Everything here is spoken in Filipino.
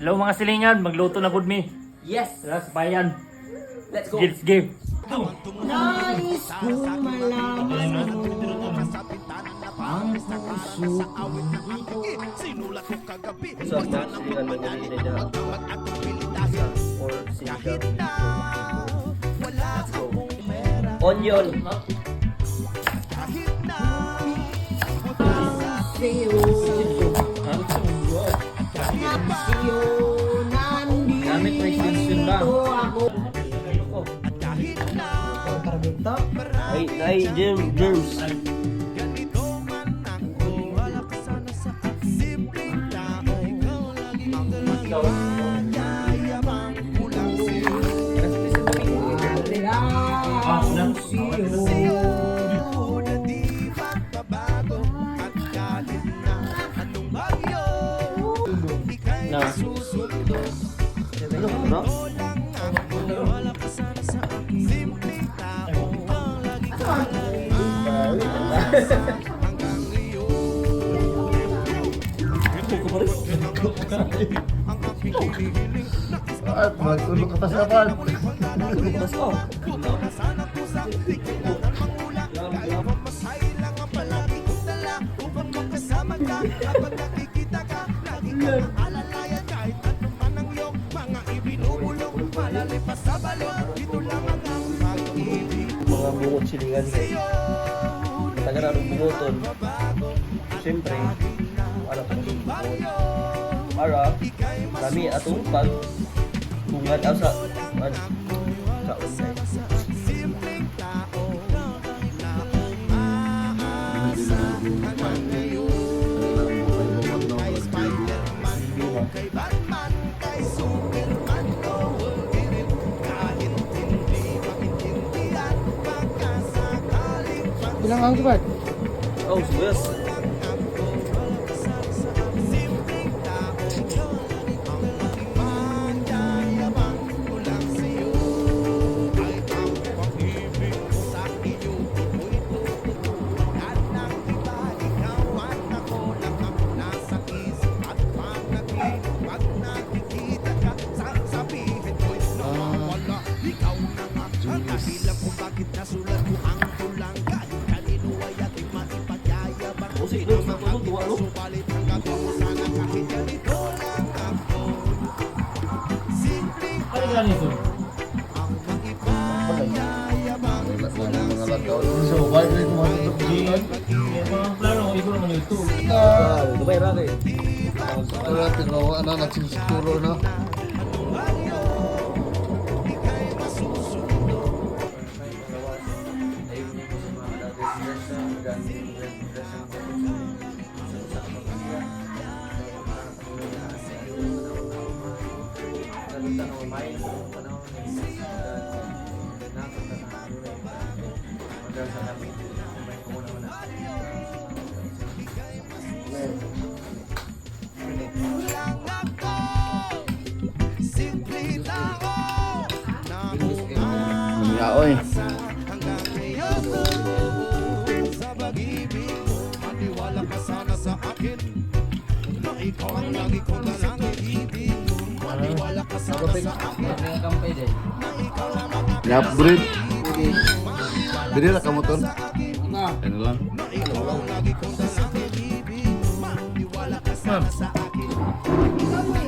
Hello mga silingan, magluto na good me. Yes! Tara sa bayan. Let's go! Let's give. Nais kong malaman mo ang puso ko. So, mga silingan mo nyo nila or sinigang dito. Let's go. Onion. Sa'yo, sa'yo, Gamit mo extension ba? nandito ako. Ay, germs. Ang sa'yo. Na. Ano, bro? At magtulog ka sa pan. Let's go. Mga bungot silingan guys. Matagal na rin bungoton. Siyempre, ano pa rin bungot. Para, kami atong pag bungat sa kaon guys. Ilang ang kibat? Oh, yes. Ano nga nito? Wala na mga lagaw. So, why na yung mga tutupilan? Mga plano ko, ito naman ito. Dumay rake. Wala, tinawa na, nagsisiguro na. Yaoy. Yap, breed. Bili na ka motor. Ano lang. Ma'am.